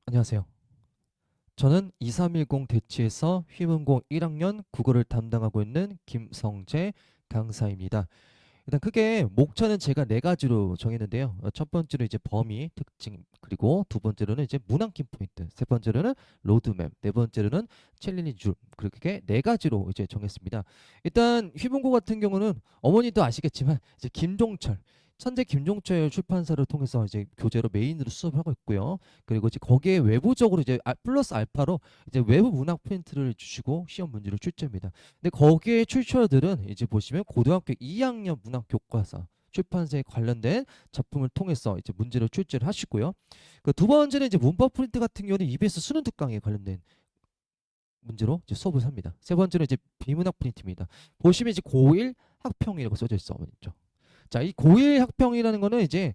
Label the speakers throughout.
Speaker 1: 안녕하세요. 저는 2310 대치에서 휘문공 1학년 국어를 담당하고 있는 김성재 강사입니다. 일단 크게 목차는 제가 네 가지로 정했는데요. 첫 번째로 이제 범위, 특징, 그리고 두 번째로는 이제 문항 키포인트, 세 번째로는 로드맵, 네 번째로는 챌린지 줄, 그렇게 네 가지로 이제 정했습니다. 일단 휘문고 같은 경우는 어머니도 아시겠지만 이제 김종철 천재 김종철 출판사를 통해서 이제 교재로 메인으로 수업을 하고 있고요. 그리고 이제 거기에 외부적으로 이제 플러스 알파로 이제 외부 문학 프린트를 주시고 시험 문제를 출제합니다. 근데 거기에 출처들은 이제 보시면 고등학교 2학년 문학 교과서 출판사에 관련된 작품을 통해서 이제 문제를 출제를 하시고요. 그 두 번째는 이제 문법 프린트 같은 경우는 EBS 수능 특강에 관련된 문제로 이제 수업을 합니다. 세 번째는 이제 비문학 프린트입니다. 보시면 이제 고1 학평이라고 써져 있어 있죠. 자, 이 고1 학평이라는 거는 이제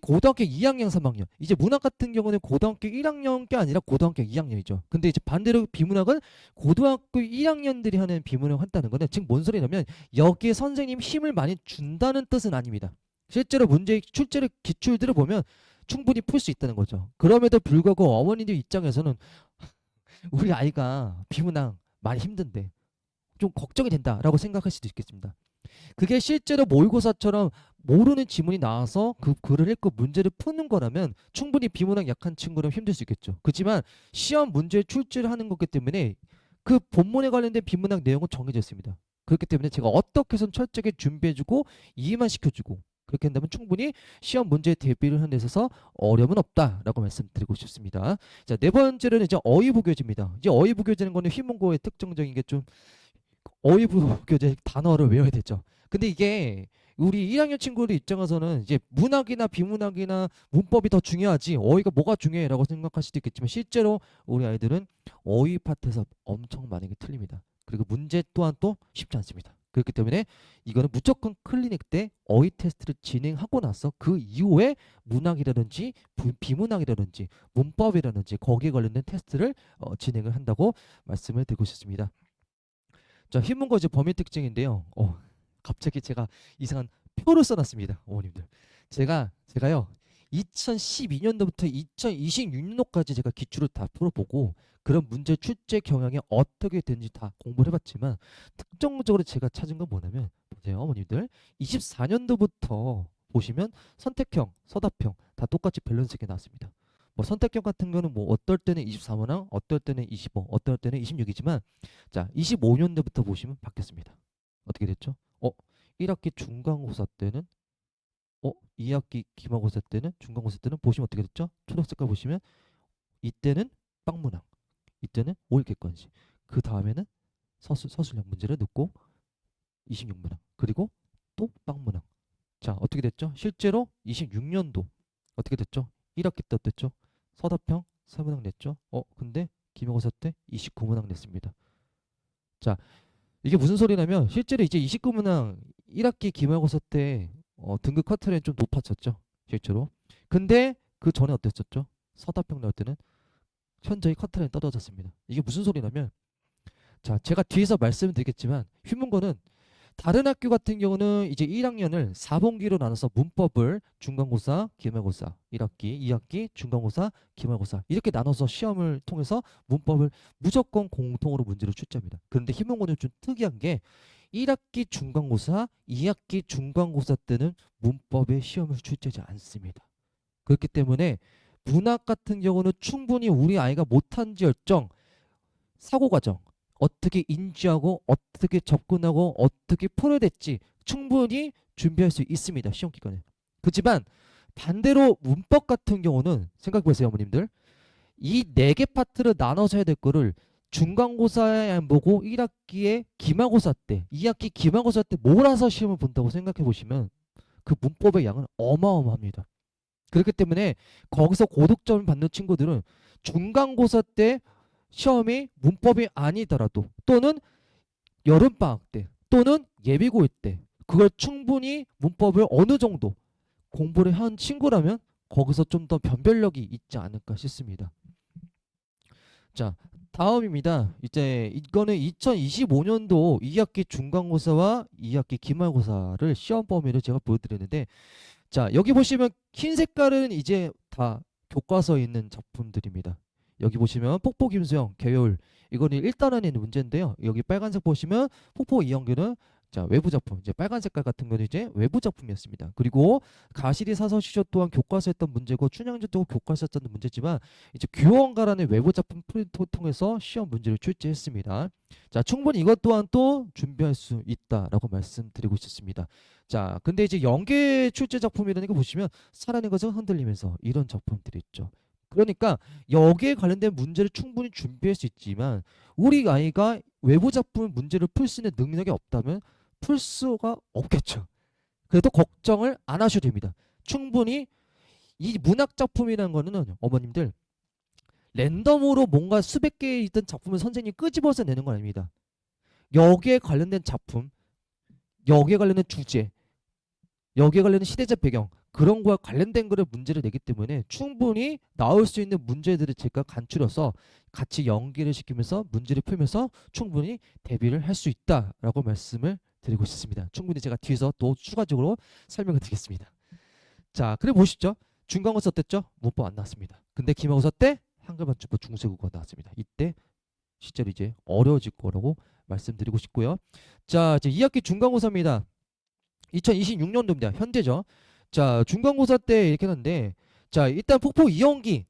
Speaker 1: 고등학교 2학년, 3학년. 이제 문학 같은 경우는 고등학교 1학년 게 아니라 고등학교 2학년이죠. 근데 이제 반대로 비문학은 고등학교 1학년들이 하는 비문학 한다는 거는 즉 뭔 소리냐면 여기에 선생님 힘을 많이 준다는 뜻은 아닙니다. 실제로 문제 출제를 기출들을 보면 충분히 풀 수 있다는 거죠. 그럼에도 불구하고 어머니들 입장에서는 우리 아이가 비문학 많이 힘든데 좀 걱정이 된다라고 생각할 수도 있겠습니다. 그게 실제로 모의고사처럼 모르는 지문이 나와서 그 글을 읽고 문제를 푸는 거라면 충분히 비문학 약한 친구는 힘들 수 있겠죠. 그렇지만 시험 문제 출제를 하는 거기 때문에 그 본문에 관련된 비문학 내용은 정해져 있습니다. 그렇기 때문에 제가 어떻게 해서 철저하게 준비해주고 이해만 시켜주고 그렇게 한다면 충분히 시험 문제 대비를 하는 데 있어서 어려움은 없다라고 말씀드리고 싶습니다. 자, 네 번째로는 이제 어휘부교재입니다. 이제 어휘부교재는 거는 휘문고의 특징적인 게좀 어휘부 교재 단어를 외워야 되죠. 근데 이게 우리 1학년 친구들 입장에서는 이제 문학이나 비문학이나 문법이 더 중요하지 어휘가 뭐가 중요해라고 생각할 수도 있겠지만 실제로 우리 아이들은 어휘 파트에서 엄청 많은 게 틀립니다. 그리고 문제 또한 또 쉽지 않습니다. 그렇기 때문에 이거는 무조건 클리닉 때 어휘 테스트를 진행하고 나서 그 이후에 문학이라든지 비문학이라든지 문법이라든지 거기에 관련된 테스트를 진행을 한다고 말씀을 드리고 싶습니다. 자, 흰문고 이제 범위 특징인데요. 갑자기 제가 이상한 표를 써놨습니다, 어머님들. 제가요 2012년도부터 2026년도까지 제가 기출을 다 풀어보고 그런 문제 출제 경향이 어떻게 되는지 다 공부를 해봤지만 특정적으로 제가 찾은 건 뭐냐면 보세요, 어머님들 24년도부터 보시면 선택형, 서답형 다 똑같이 밸런스 있게 나왔습니다. 뭐 선택형 같은 거는 뭐 어떨 때는 24문항, 어떨 때는 25, 어떨 때는 26이지만 자, 25년도부터 보시면 바뀌었습니다. 어떻게 됐죠? 1학기 중간고사 때는 2학기 기말고사 때는 중간고사 때는 보시면 어떻게 됐죠? 초록 색깔 보시면 이때는 빵문항, 이때는 5일 객관식. 그 다음에는 서술형 문제를 넣고 26문항. 그리고 또 빵문항. 자, 어떻게 됐죠? 실제로 26년도 어떻게 됐죠? 1학기 때 어땠죠? 서답형 3문항 냈죠? 근데 기말고사 때 29문항 냈습니다. 자, 이게 무슨 소리냐면 실제로 이제 29문항 1학기 기말고사 때 등급 커트라인 좀 높아졌죠. 실제로. 근데 그 전에 어땠었죠? 서답형 나올 때는 현저히 커트라인 떨어졌습니다. 이게 무슨 소리냐면 자, 제가 뒤에서 말씀드리겠지만 휘문고는 다른 학교 같은 경우는 이제 1학년을 4분기로 나눠서 문법을 중간고사, 기말고사, 1학기, 2학기, 중간고사, 기말고사 이렇게 나눠서 시험을 통해서 문법을 무조건 공통으로 문제를 출제합니다. 그런데 희망고는 좀 특이한 게 1학기 중간고사, 2학기 중간고사 때는 문법의 시험을 출제하지 않습니다. 그렇기 때문에 문학 같은 경우는 충분히 우리 아이가 못한지언정 사고과정 어떻게 인지하고 어떻게 접근하고 어떻게 풀어야 될지 충분히 준비할 수 있습니다. 시험 기간에. 그렇지만 반대로 문법 같은 경우는 생각해보세요, 어머님들. 이 네 개 파트를 나눠서 해야 될 거를 중간고사에 안 보고 1학기에 기말고사 때, 2학기 기말고사 때 몰아서 시험을 본다고 생각해 보시면 그 문법의 양은 어마어마합니다. 그렇기 때문에 거기서 고득점을 받는 친구들은 중간고사 때 시험이 문법이 아니더라도 또는 여름방학 때 또는 예비고일 때 그걸 충분히 문법을 어느 정도 공부를 한 친구라면 거기서 좀 더 변별력이 있지 않을까 싶습니다. 자, 다음입니다. 이제 이거는 2025년도 2학기 중간고사와 2학기 기말고사를 시험 범위를 제가 보여드렸는데 자, 여기 보시면 흰 색깔은 이제 다 교과서에 있는 작품들입니다. 여기 보시면 폭포 김수영 개요일 이거는 1단원에 있는 문제인데요. 여기 빨간색 보시면 폭포 이영규는 자 외부 작품 이제 빨간 색깔 같은 거는 이제 외부 작품이었습니다. 그리고 가시리 사서시조 또한 교과서였던 문제고 춘향전도 교과서였던 문제지만 이제 규원가라는 외부 작품 프린트 통해서 시험 문제를 출제했습니다. 자 충분히 이것 또한 또 준비할 수 있다라고 말씀드리고 싶습니다. 자 근데 이제 연계 출제 작품이라는 거 보시면 살아있는 것을 흔들리면서 이런 작품들이 있죠. 그러니까 여기에 관련된 문제를 충분히 준비할 수 있지만 우리 아이가 외부 작품 문제를 풀 수 있는 능력이 없다면 풀 수가 없겠죠. 그래도 걱정을 안 하셔도 됩니다. 충분히 이 문학 작품이라는 거는 어머님들 랜덤으로 뭔가 수백 개 있던 작품을 선생님이 끄집어서 내는 건 아닙니다. 여기에 관련된 작품, 여기에 관련된 주제, 여기에 관련된 시대적 배경 그런 거와 관련된 거를 문제를 내기 때문에 충분히 나올 수 있는 문제들을 제가 간추려서 같이 연기를 시키면서 문제를 풀면서 충분히 대비를 할 수 있다라고 말씀을 드리고 싶습니다. 충분히 제가 뒤에서 또 추가적으로 설명을 드리겠습니다. 자, 그래 보시죠. 중간고사 어땠죠? 문법 안 나왔습니다. 근데 기말고사 때 한글맞춤법 중세국어가 나왔습니다. 이때 실제로 이제 어려워질 거라고 말씀드리고 싶고요. 자, 이제 2학기 중간고사입니다. 2026년도입니다. 현재죠. 자, 중간고사 때 이렇게 했는데 자, 일단 폭포 이연기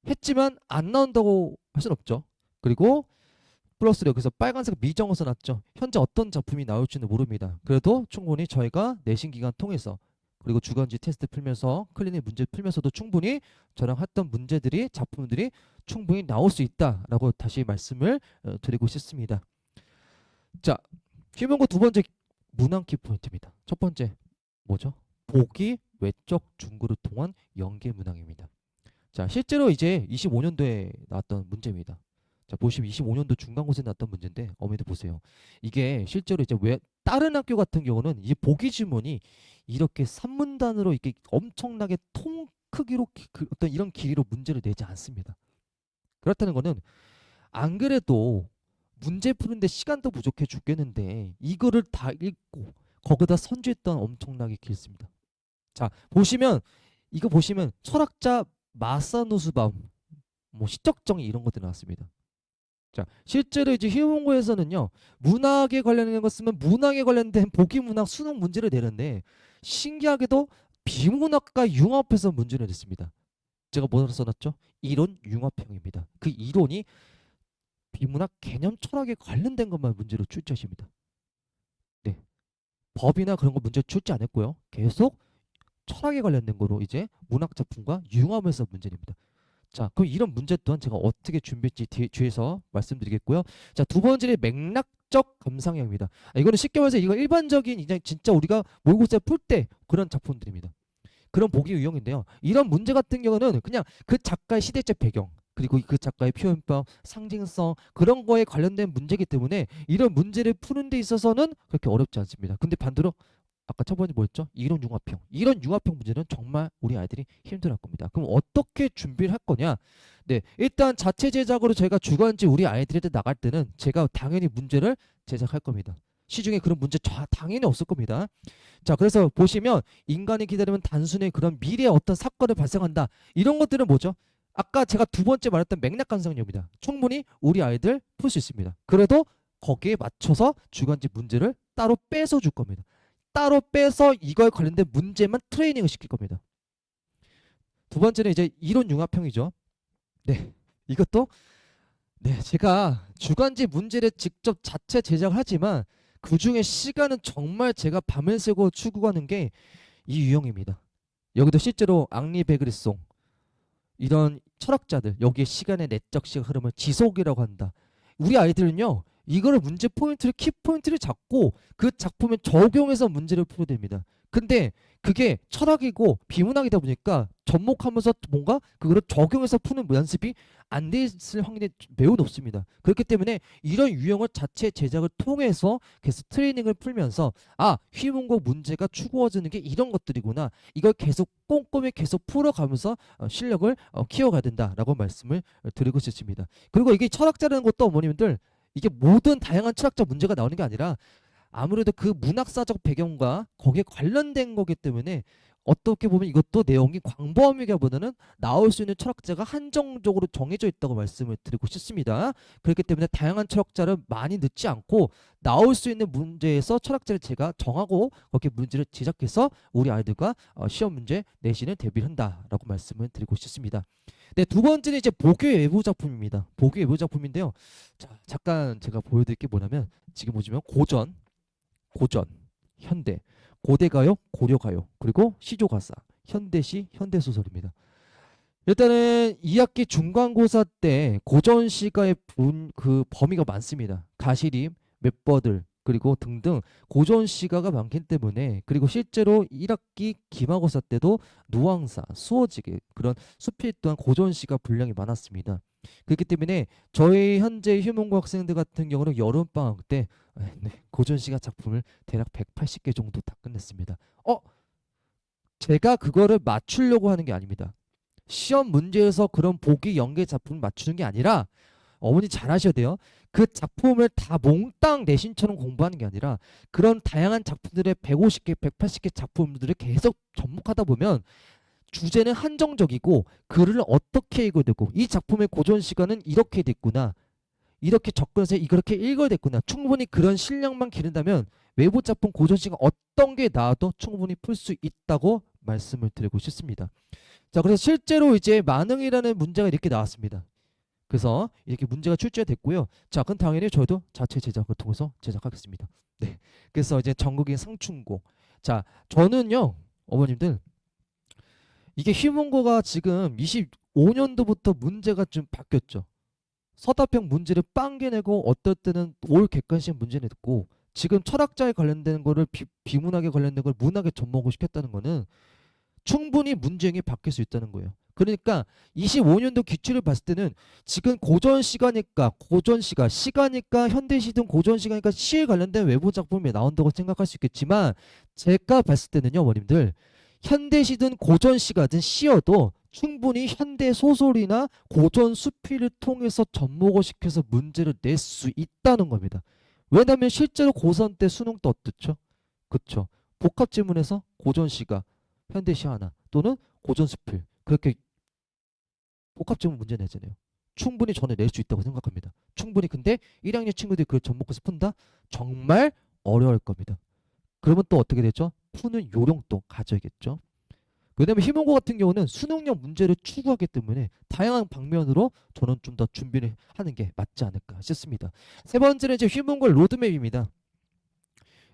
Speaker 1: 했지만 안 나온다고 할 순 없죠. 그리고 플러스 여기서 빨간색 미정어서 났죠. 현재 어떤 작품이 나올지는 모릅니다. 그래도 충분히 저희가 내신 기간 통해서 그리고 주간지 테스트 풀면서 클리닉 문제 풀면서도 충분히 저랑 했던 문제들이 작품들이 충분히 나올 수 있다라고 다시 말씀을 드리고 싶습니다. 자, 휴먼고 두 번째 문항 키포인트입니다. 첫 번째 뭐죠? 보기 외적 중구를 통한 연계 문항입니다. 자, 실제로 이제 25년도에 나왔던 문제입니다. 자, 보시면 25년도 중간고사에 나왔던 문제인데 어머니들 보세요. 이게 실제로 이제 왜 다른 학교 같은 경우는 이 보기 지문이 이렇게 산문단으로 이렇게 엄청나게 통 크기로 어떤 이런 길이로 문제를 내지 않습니다. 그렇다는 거는 안 그래도 문제 푸는데 시간도 부족해 죽겠는데 이거를 다 읽고 거기다 선주했던 엄청나게 길습니다. 자, 보시면 이거 보시면 철학자 마사노스밤 뭐 시적정의 이런 것들 나왔습니다. 자, 실제로 이제 희문고에서는요 문학에 관련된 것 쓰면 문학에 관련된 보기 문학 수능 문제를 내는데 신기하게도 비문학과 융합해서 문제를 냈습니다. 제가 뭐라고 써놨죠? 이론 융합형입니다. 그 이론이 비문학 개념 철학에 관련된 것만 문제로 출제하십니다. 네, 법이나 그런 거 문제 출제 안 했고요. 계속 철학에 관련된 거로 이제 문학 작품과 융합해서 문제 냅니다. 자, 그럼 이런 문제 또한 제가 어떻게 준비했지 뒤에서 말씀드리겠고요. 자, 두 번째는 맥락적 감상형입니다. 이거는 쉽게 말해서 이거 일반적인 이제 진짜 우리가 모의고사 풀 때 그런 작품들입니다. 그런 보기 유형인데요. 이런 문제 같은 경우는 그냥 그 작가의 시대적 배경 그리고 그 작가의 표현법, 상징성 그런 거에 관련된 문제이기 때문에 이런 문제를 푸는 데 있어서는 그렇게 어렵지 않습니다. 근데 반대로 아까 첫 번째 뭐였죠? 이론 융합형. 이런 융합형 문제는 정말 우리 아이들이 힘들어할 겁니다. 그럼 어떻게 준비를 할 거냐? 네, 일단 자체 제작으로 저희가 주간지 우리 아이들한테 나갈 때는 제가 당연히 문제를 제작할 겁니다. 시중에 그런 문제 당연히 없을 겁니다. 자, 그래서 보시면 인간이 기다리면 단순히 그런 미래의 어떤 사건을 발생한다. 이런 것들은 뭐죠? 아까 제가 두 번째 말했던 맥락 감상력입니다. 충분히 우리 아이들 풀 수 있습니다. 그래도 거기에 맞춰서 주간지 문제를 따로 빼서 줄 겁니다. 따로 빼서 이거에 관련된 문제만 트레이닝을 시킬 겁니다. 두 번째는 이제 이론 융합형이죠. 네, 이것도 네 제가 주간지 문제를 직접 자체 제작을 하지만 그 중에 시간은 정말 제가 밤을 새고 추구하는 게 이 유형입니다. 여기도 실제로 앙리 베그리송 이런 철학자들 여기에 시간의 내적 시각 흐름을 지속이라고 한다. 우리 아이들은요 이거를 문제 포인트를 키 포인트를 잡고 그 작품에 적용해서 문제를 풀어야 됩니다. 근데 그게 철학이고 비문학이다 보니까 접목하면서 뭔가 그거를 적용해서 푸는 연습이 안 돼 있을 확률이 매우 높습니다. 그렇기 때문에 이런 유형을 자체 제작을 통해서 계속 트레이닝을 풀면서 아 휘문고 문제가 추구어지는 게 이런 것들이구나 이걸 계속 꼼꼼히 계속 풀어가면서 실력을 키워가야 된다라고 말씀을 드리고 싶습니다. 그리고 이게 철학자라는 것도 어머님들 이게 모든 다양한 철학적 문제가 나오는 게 아니라 아무래도 그 문학사적 배경과 거기에 관련된 거기 때문에 어떻게 보면 이것도 내용이 광범위하기보다는 나올 수 있는 철학자가 한정적으로 정해져 있다고 말씀을 드리고 싶습니다. 그렇기 때문에 다양한 철학자를 많이 넣지 않고 나올 수 있는 문제에서 철학자를 제가 정하고 거기에 문제를 제작해서 우리 아이들과 시험 문제 내신을 대비를 한다라고 말씀을 드리고 싶습니다. 네, 두 번째는 이제 보교 외부 작품입니다. 보교 외부 작품인데요. 자, 잠깐 제가 보여드릴 게 뭐냐면 지금 보시면 고전, 현대, 고대가요, 고려가요, 그리고 시조가사, 현대시, 현대소설입니다. 일단은 2학기 중간고사 때 고전시가의 그 범위가 많습니다. 가시림, 맵버들, 그리고 등등 고전시가가 많기 때문에, 그리고 실제로 1학기 기말고사 때도 누앙사, 수어지게 그런 수필 또한 고전시가 분량이 많았습니다. 그렇기 때문에 저희 현재 휴문고 학생들 같은 경우는 여름방학 때 고전시가 작품을 대략 180개 정도 다 끝냈습니다. 제가 그거를 맞추려고 하는 게 아닙니다. 시험 문제에서 그런 보기 연계 작품을 맞추는 게 아니라, 어머니 잘 하셔야 돼요. 그 작품을 다 몽땅 내신처럼 공부하는 게 아니라 그런 다양한 작품들의 150개, 180개 작품들을 계속 접목하다 보면 주제는 한정적이고 글을 어떻게 읽어야 되고 이 작품의 고전 시간은 이렇게 됐구나, 이렇게 접근해서 이렇게 읽어야 됐구나, 충분히 그런 실력만 기른다면 외부 작품 고전 시간 어떤 게 나와도 충분히 풀 수 있다고 말씀을 드리고 싶습니다. 자, 그래서 실제로 이제 만능이라는 문제가 이렇게 나왔습니다. 그래서 이렇게 문제가 출제가 됐고요. 자, 그럼 당연히 저희도 자체 제작을 통해서 제작하겠습니다. 네. 그래서 이제 전국인 상충고. 자, 저는요, 어머님들, 이게 휴문고가 지금 25년도부터 문제가 좀 바뀌었죠. 서답형 문제를 빵개 내고 어떨 때는 올 객관식 문제 냈고, 지금 철학자에 관련된 거를 비문학에 관련된 걸 문학에 접목을 시켰다는 거는 충분히 문제형이 바뀔 수 있다는 거예요. 그러니까 25년도 기출을 봤을 때는 지금 고전 시가니까 현대시든 고전 시가니까 시에 관련된 외부 작품이 나온다고 생각할 수 있겠지만, 제가 봤을 때는요, 어머님들, 현대시든 고전 시가든 시여도 충분히 현대 소설이나 고전 수필을 통해서 접목을 시켜서 문제를 낼 수 있다는 겁니다. 왜냐하면 실제로 고3 때 수능 때 어떻죠? 그쵸? 복합 지문에서 고전 시가, 현대시 하나 또는 고전 수필, 그렇게 복합 지문 문제 내잖아요. 충분히 저는 낼 수 있다고 생각합니다. 충분히. 근데 1학년 친구들이 그걸 접목해서 푼다? 정말 어려울 겁니다. 그러면 또 어떻게 되죠? 푸는 요령도 가져야겠죠. 왜냐면 희망고 같은 경우는 수능형 문제를 추구하기 때문에 다양한 방면으로 저는 좀 더 준비를 하는 게 맞지 않을까 싶습니다. 세 번째는 이제 휴문고 로드맵입니다.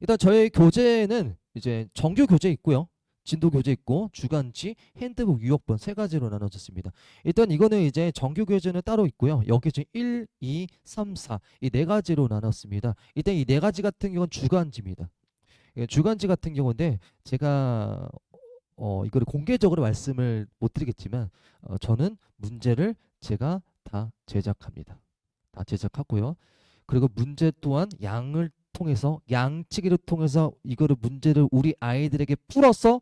Speaker 1: 일단 저희 교재는 이제 정규 교재 있고요, 진도 교재 있고, 주간지, 핸드북, 유역본 세 가지로 나눠졌습니다. 일단 이거는 이제 정규 교재는 따로 있고요. 여기 지금 1, 2, 3, 4 이 네 가지로 나눴습니다. 일단 이 네 가지 같은 경우는 주간지입니다. 주간지 같은 경우인데 제가 이거를 공개적으로 말씀을 못 드리겠지만, 저는 문제를 제가 다 제작합니다. 다 제작하고요. 그리고 문제 또한 양을 통해서, 양치기를 통해서 이거를 문제를 우리 아이들에게 풀어서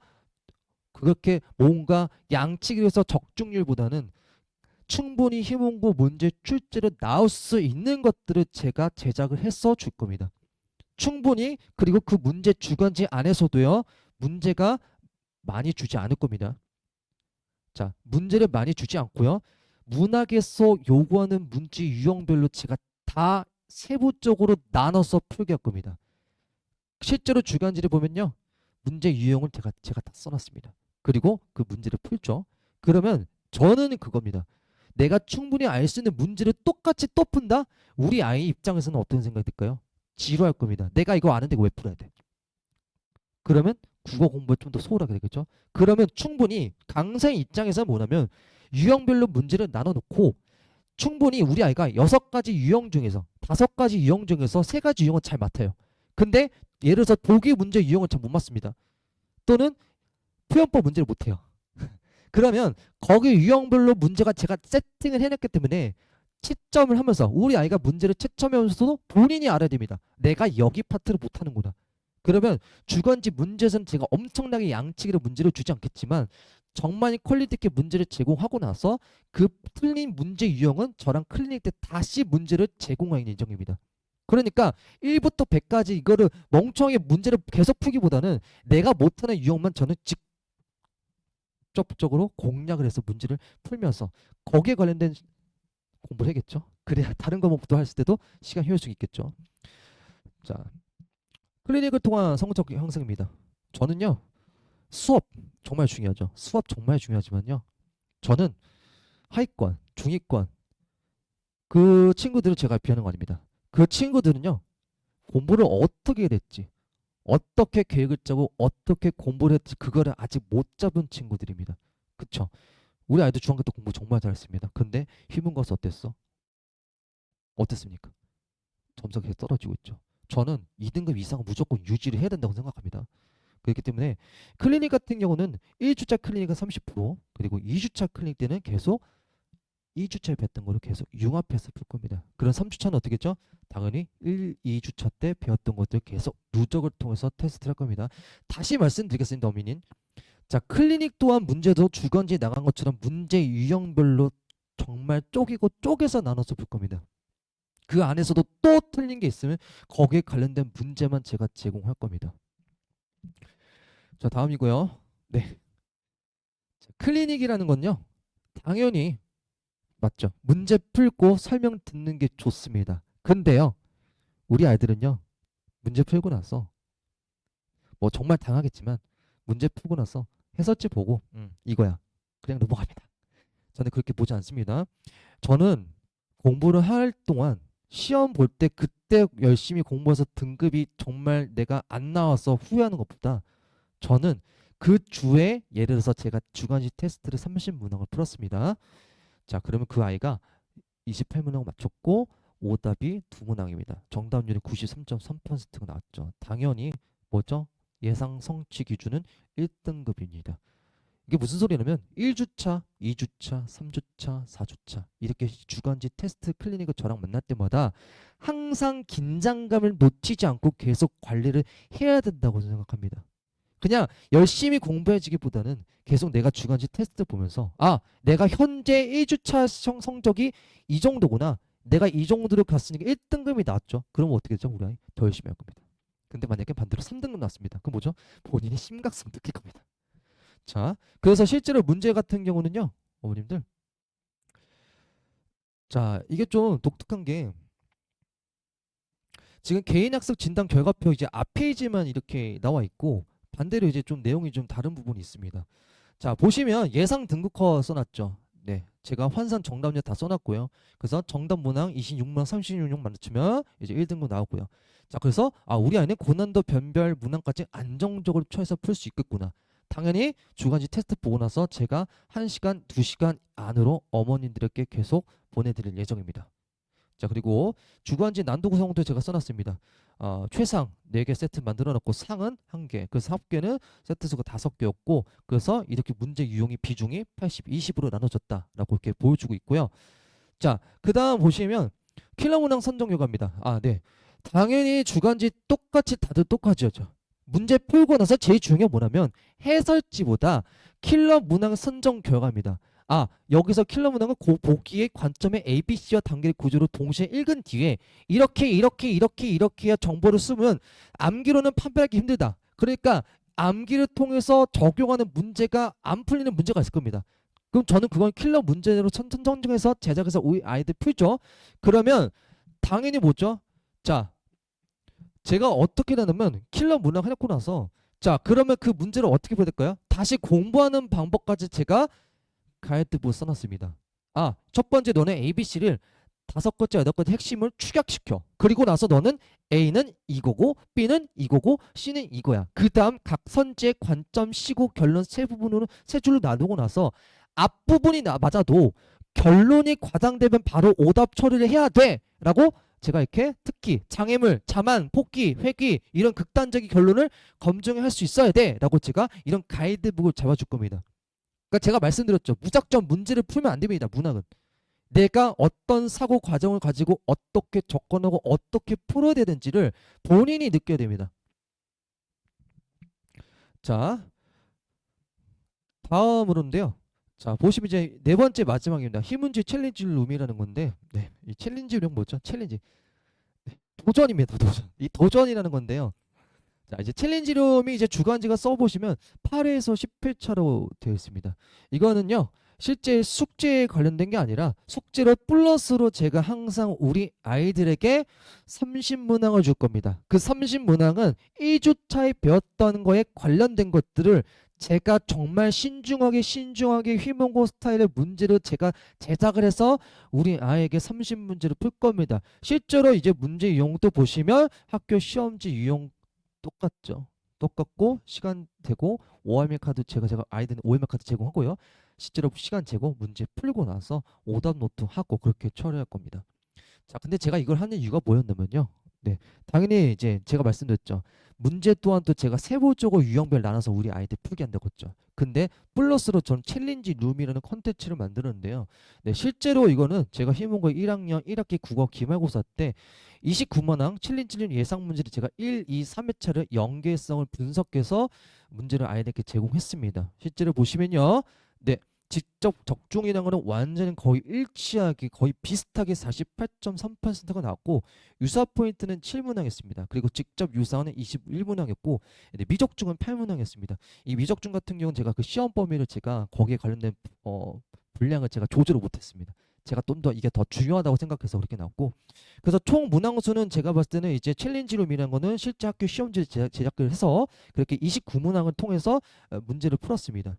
Speaker 1: 그렇게 뭔가 양치기를 해서 적중률보다는 충분히 희문고 문제 출제로 나올 수 있는 것들을 제가 제작을 해서 줄 겁니다. 충분히. 그리고 그 문제 주간지 안에서도요, 문제가 많이 주지 않을 겁니다. 자, 문제를 많이 주지 않고요, 문학에서 요구하는 문제 유형별로 제가 다 세부적으로 나눠서 풀게 할 겁니다. 실제로 주간지를 보면요, 문제 유형을 제가 다 써놨습니다. 그리고 그 문제를 풀죠. 그러면 저는 그겁니다. 내가 충분히 알 수 있는 문제를 똑같이 또 푼다? 우리 아이 입장에서는 어떤 생각이 들까요? 지루할 겁니다. 내가 이거 아는데 왜 풀어야 돼? 그러면 국어 공부에 좀 더 소홀하게 되겠죠. 그러면 충분히 강사의 입장에서는 뭐냐면 유형별로 문제를 나눠놓고 충분히 우리 아이가 6가지 유형 중에서 5가지 유형 중에서 3가지 유형은 잘 맡아요. 근데 예를 들어서 보기 문제 유형은 잘 못 맞습니다. 또는 표현법 문제를 못해요. 그러면 거기 유형별로 문제가 제가 세팅을 해놨기 때문에 채점을 하면서 우리 아이가 문제를 채점하면서도 본인이 알아야 됩니다. 내가 여기 파트를 못하는구나. 그러면 주간지 문제에서는 제가 엄청나게 양치기로 문제를 주지 않겠지만 정말 퀄리티 있게 문제를 제공하고 나서 그 틀린 문제 유형은 저랑 클리닉 때 다시 문제를 제공할 예정입니다. 그러니까 1부터 100까지 이거를 멍청하게 문제를 계속 풀기보다는 내가 못하는 유형만 저는 직접적으로 공략을 해서 문제를 풀면서 거기에 관련된 공부를 해야겠죠. 그래야 다른 과목도 할 때도 시간 효율성이 있겠죠. 자, 클리닉을 통한 성적 향상입니다. 저는요, 수업 정말 중요하죠. 수업 정말 중요하지만요. 저는 하위권, 중위권 그 친구들을 제가 비하는 거 아닙니다. 그 친구들은요, 공부를 어떻게 했지, 어떻게 계획을 짜고 어떻게 공부를 했지 그거를 아직 못 잡은 친구들입니다. 그쵸? 우리 아이들 중학교 때 공부 정말 잘했습니다. 근데 희문고사 어땠어? 어땠습니까? 점수가 계속 떨어지고 있죠. 저는 2등급 이상은 무조건 유지를 해야 된다고 생각합니다. 그렇기 때문에 클리닉 같은 경우는 1주차 클리닉은 30%, 그리고 2주차 클리닉 때는 계속 2주차에 배웠던 거를 계속 융합해서 풀 겁니다. 그럼 3주차는 어떻게 했죠? 당연히 1, 2주차 때 배웠던 것들 계속 누적을 통해서 테스트를 할 겁니다. 다시 말씀드리겠습니다, 어민인. 자, 클리닉 또한 문제도 주간지에 나간 것처럼 문제 유형별로 정말 쪼개고 쪼개서 나눠서 풀 겁니다. 그 안에서도 또 틀린 게 있으면 거기에 관련된 문제만 제가 제공할 겁니다. 자, 다음이고요. 네. 자, 클리닉이라는 건요, 당연히 맞죠. 문제 풀고 설명 듣는 게 좋습니다. 근데요, 우리 아이들은요, 문제 풀고 나서 뭐 정말 당하겠지만 문제 풀고 나서 해설지 보고 이거야, 그냥 넘어갑니다. 저는 그렇게 보지 않습니다. 저는 공부를 할 동안 시험 볼 때 그때 열심히 공부해서 등급이 정말 내가 안 나와서 후회하는 것보다, 저는 그 주에 예를 들어서 제가 주간식 테스트를 30문항을 풀었습니다. 자, 그러면 그 아이가 28문항 맞췄고 오답이 2문항입니다. 정답률이 93.3%가 나왔죠. 당연히 뭐죠? 예상 성취 기준은 1등급입니다. 이게 무슨 소리냐면 1주차, 2주차, 3주차, 4주차 이렇게 주간지 테스트 클리닉을 저랑 만날 때마다 항상 긴장감을 놓치지 않고 계속 관리를 해야 된다고 생각합니다. 그냥 열심히 공부해지기보다는 계속 내가 주간지 테스트 보면서, 아, 내가 현재 1주차 성적이 이 정도구나. 내가 이 정도로 갔으니까 1등급이 나왔죠. 그럼 어떻게 되죠? 우리 아이 더 열심히 할 겁니다. 근데 만약에 반대로 3등급 나왔습니다. 그럼 뭐죠? 본인이 심각성 느낄 겁니다. 자, 그래서 실제로 문제 같은 경우는요, 어머님들, 자, 이게 좀 독특한 게 지금 개인학습 진단 결과표 이제 앞 페이지만 이렇게 나와 있고 반대로 이제 좀 내용이 좀 다른 부분이 있습니다. 자, 보시면 예상 등급커 써놨죠. 네, 제가 환산 정답률 다 써놨고요. 그래서 정답 문항 26문항 36문항 맞추면 이제 1등급 나오고요. 자, 그래서 아, 우리 아이는 고난도 변별 문항까지 안정적으로 쳐서 풀 수 있겠구나. 당연히 주간지 테스트 보고 나서 제가 1시간, 2시간 안으로 어머님들에게 계속 보내드릴 예정입니다. 자, 그리고 주간지 난도 구성도 제가 써놨습니다. 최상 4개 세트 만들어 놓고 상은 1개, 그래서 합계는 세트 수가 5개였고, 그래서 이렇게 문제 유형이 비중이 80, 20으로 나눠졌다라고 이렇게 보여주고 있고요. 자, 그 다음 보시면 킬러 문항 선정 결과입니다. 아, 네. 당연히 주간지 똑같이 다들 똑같죠. 문제 풀고 나서 제일 중요한 게 뭐냐면 해설지보다 킬러 문항 선정 결과입니다. 아, 여기서 킬러 문항은 보기의 관점의 ABC와 단계의 구조를 동시에 읽은 뒤에 이렇게 정보를 쓰면 암기로는 판별하기 힘들다. 그러니까 암기를 통해서 적용하는 문제가 안 풀리는 문제가 있을 겁니다. 그럼 저는 그건 킬러 문제로 선정해서 제작해서 우리 아이들 풀죠. 그러면 당연히 뭐죠? 자, 제가 어떻게 되냐면 킬러 문항 해놓고 나서, 자, 그러면 그 문제를 어떻게 풀어야 될까요? 다시 공부하는 방법까지 제가 가이드북 써놨습니다. 아, 첫 번째 너는 ABC를 5가지, 8가지 핵심을 축약시켜. 그리고 나서 너는 A는 이거고 B는 이거고 C는 이거야. 그 다음 각 선지의 관점, 시고, 결론 세 부분으로 세 줄로 나누고 나서 앞부분이 맞아도 결론이 과장되면 바로 오답 처리를 해야 돼 라고 제가 이렇게 특히 장애물, 자만, 폭기, 회귀 이런 극단적인 결론을 검증할 수 있어야 돼 라고 제가 이런 가이드북을 잡아줄 겁니다. 그러니까 제가 말씀드렸죠. 무작정 문제를 풀면 안 됩니다. 문학은. 내가 어떤 사고 과정을 가지고 어떻게 접근하고 어떻게 풀어야 되는지를 본인이 느껴야 됩니다. 자, 다음으로인데요. 자, 보시면 이제 네 번째 마지막입니다. 힘은지 챌린지 룸이라는 건데, 네, 이 챌린지 룸 뭐죠? 챌린지. 네, 도전입니다. 도전. 이 도전이라는 건데요. 자, 이제 챌린지룸이 이제 주간지가 써보시면 8회에서 10회차로 되어 있습니다. 이거는요, 실제 숙제에 관련된 게 아니라 숙제로 플러스로 제가 항상 우리 아이들에게 30문항을 줄 겁니다. 그 30문항은 1주차에 배웠던 거에 관련된 것들을 제가 정말 신중하게 휘문고 스타일의 문제를 제가 제작을 해서 우리 아이에게 30문제를 풀 겁니다. 실제로 이제 문제 유형도 보시면 학교 시험지 유형 똑같죠. 똑같고 시간 되고 OMR 카드 제가 아이들은 OMR 카드 제공하고요. 실제로 시간 재고 문제 풀고 나서 오답 노트 하고 그렇게 처리할 겁니다. 자, 근데 제가 이걸 하는 이유가 뭐였냐면요. 네, 당연히 이제 제가 말씀드렸죠. 문제 또한 또 제가 세부적으로 유형별 나눠서 우리 아이들 풀게 한다고 했죠. 근데 플러스로 전 챌린지 룸이라는 컨텐츠를 만드는데요. 네, 실제로 이거는 제가 희문고 1학년 1학기 국어 기말고사 때 29문항 챌린지 룸 예상 문제를 제가 1, 2, 3회차를 연계성을 분석해서 문제를 아이들에게 제공했습니다. 실제로 보시면요. 네, 직접 적중이라는 거는 완전히 거의 일치하게 거의 비슷하게 48.3%가 나왔고 유사 포인트는 7문항이었습니다. 그리고 직접 유사는 21문항이었고 미적중은 8문항이었습니다. 이 미적중 같은 경우는 제가 그 시험 범위를 제가 거기에 관련된 분량을 제가 조절을 못했습니다. 제가 좀 더 이게 더 중요하다고 생각해서 그렇게 나왔고 그래서 총 문항수는 제가 봤을 때는 이제 챌린지룸이라는 거는 실제 학교 시험지 제작을 해서 그렇게 29문항을 통해서 문제를 풀었습니다.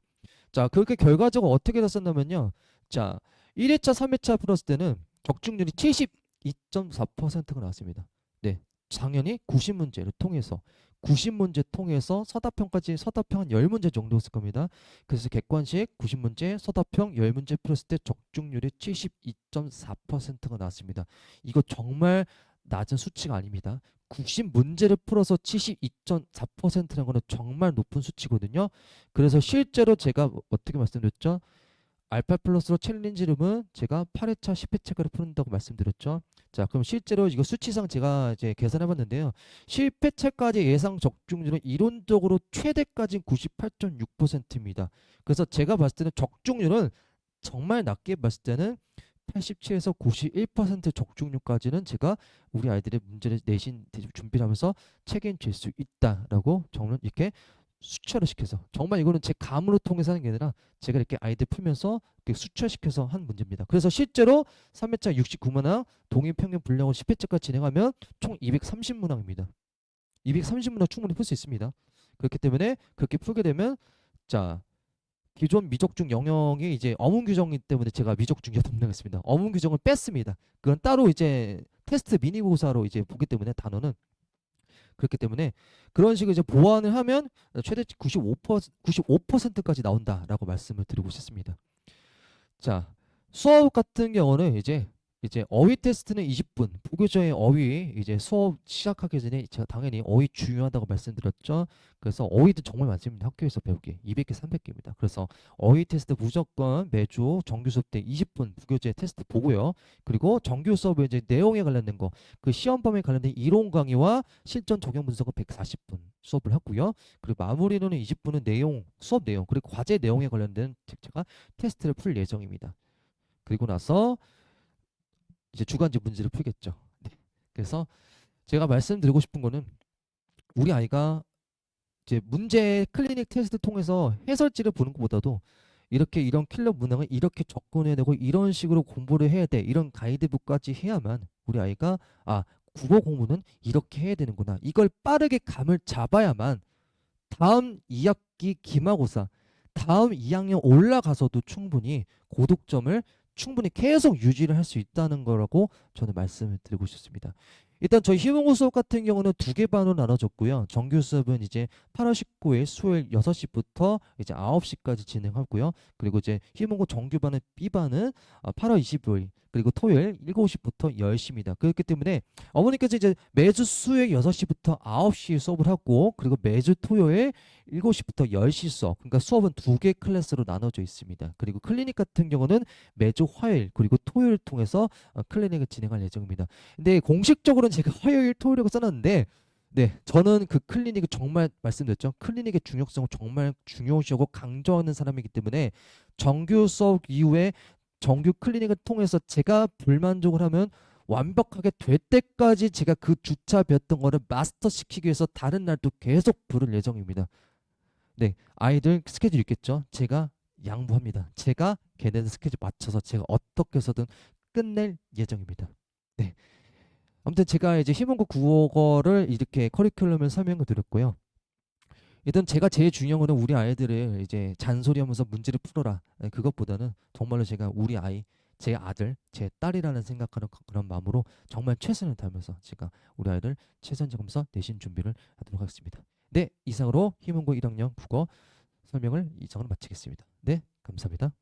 Speaker 1: 자, 그렇게 결과적으로 어떻게 됐었냐면요. 자, 1회차, 3회차 풀었을 때는 적중률이 72.4%가 나왔습니다. 네. 당연히 90문제를 통해서 90문제 통해서 서답형 한 10문제 정도 했을 겁니다. 그래서 객관식 90문제, 서답형 10문제 풀었을 때 적중률이 72.4%가 나왔습니다. 이거 정말 낮은 수치가 아닙니다. 90문제를 풀어서 72.4%라는 거는 정말 높은 수치거든요. 그래서 실제로 제가 어떻게 말씀드렸죠? 알파 플러스로 챌린지룸은 제가 8회차, 10회차까지 푸는다고 말씀드렸죠. 자, 그럼 실제로 이거 수치상 제가 이제 계산해 봤는데요. 10회차까지 예상 적중률은 이론적으로 최대까지 98.6%입니다. 그래서 제가 봤을 때는 적중률은 정말 낮게 봤을 때는 87에서 91% 적중률까지는 제가 우리 아이들의 문제를 내신 준비를 하면서 책임질 수 있다라고 저는 이렇게 수치화를 시켜서 정말 이거는 제 감으로 통해서 하는 게 아니라 제가 이렇게 아이들 풀면서 이렇게 수치화시켜서 한 문제입니다. 그래서 실제로 3회차 69문항 동일 평균 분량을 10회차까지 진행하면 총 230문항입니다. 230문항 충분히 풀 수 있습니다. 그렇기 때문에 그렇게 풀게 되면 자 기존 미적중 영역이 이제 어문 규정이기 때문에 제가 미적중 8문항 했습니다. 어문 규정을 뺐습니다. 그건 따로 이제 테스트 미니고사로 이제 보기 때문에 단어는 그렇기 때문에 그런 식으로 이제 보완을 하면 최대 95%까지 나온다라고 말씀을 드리고 싶습니다. 자, 수업 같은 경우는 이제 어휘 테스트는 20분, 부교재의 어휘 이제 수업 시작하기 전에 제가 당연히 어휘 중요하다고 말씀드렸죠. 그래서 어휘도 정말 많습니다. 학교에서 배우기 200개, 300개입니다. 그래서 어휘 테스트 무조건 매주 정규 수업 때 20분 부교재 테스트 보고요. 그리고 정규 수업에 이제 내용에 관련된 거, 그 시험 범위에 관련된 이론 강의와 실전 적용 분석은 140분 수업을 하고요. 그리고 마무리로는 20분은 내용, 수업 내용, 그리고 과제 내용에 관련된 제가 테스트를 풀 예정입니다. 그리고 나서 이제 주간지 문제를 풀겠죠. 네. 그래서 제가 말씀드리고 싶은 거는 우리 아이가 이제 문제 클리닉 테스트 통해서 해설지를 보는 것보다도 이렇게 이런 킬러 문항을 이렇게 접근해야 되고 이런 식으로 공부를 해야 돼. 이런 가이드북까지 해야만 우리 아이가 아, 국어 공부는 이렇게 해야 되는구나. 이걸 빠르게 감을 잡아야만 다음 2학기 기말고사 다음 2학년 올라가서도 충분히 고득점을 충분히 계속 유지를 할 수 있다는 거라고 저는 말씀을 드리고 싶습니다. 일단 저희 희망고 수업 같은 경우는 두 개 반으로 나눠졌고요. 정규 수업은 이제 8월 19일 수요일 6시부터 이제 9시까지 진행하고요. 그리고 이제 희망고 정규반은 B반은 8월 25일 그리고 토요일 7시부터 10시입니다. 그렇기 때문에 어머니께서 이제 매주 수요일 6시부터 9시 수업을 하고 그리고 매주 토요일 7시부터 10시 수업 그러니까 수업은 두 개 클래스로 나눠져 있습니다. 그리고 클리닉 같은 경우는 매주 화요일 그리고 토요일 통해서 클리닉을 진행할 예정입니다. 근데 공식적으로는 제가 화요일 토요일이라고 써놨는데 네, 저는 그 클리닉을 정말 말씀드렸죠. 클리닉의 중요성을 정말 중요시하고 강조하는 사람이기 때문에 정규 수업 이후에 정규 클리닉을 통해서 제가 불만족을 하면 완벽하게 될 때까지 제가 그 주차 배웠던 거를 마스터 시키기 위해서 다른 날도 계속 부를 예정입니다. 네, 아이들 스케줄 있겠죠? 제가 양보합니다. 제가 걔네들 스케줄 맞춰서 제가 어떻게 해서든 끝낼 예정입니다. 네. 아무튼 제가 이제 희망고 국어를 이렇게 커리큘럼을 설명을 드렸고요. 일단 제가 제일 중요한 거는 우리 아이들을 이제 잔소리하면서 문제를 풀어라. 그것보다는 정말로 제가 우리 아이, 제 아들, 제 딸이라는 생각하는 그런 마음으로 정말 최선을 다하면서 제가 우리 아이를 최선 점검서 내신 준비를 하도록 하겠습니다. 네, 이상으로 희망고 1학년 국어 설명을 이상으로 마치겠습니다. 네, 감사합니다.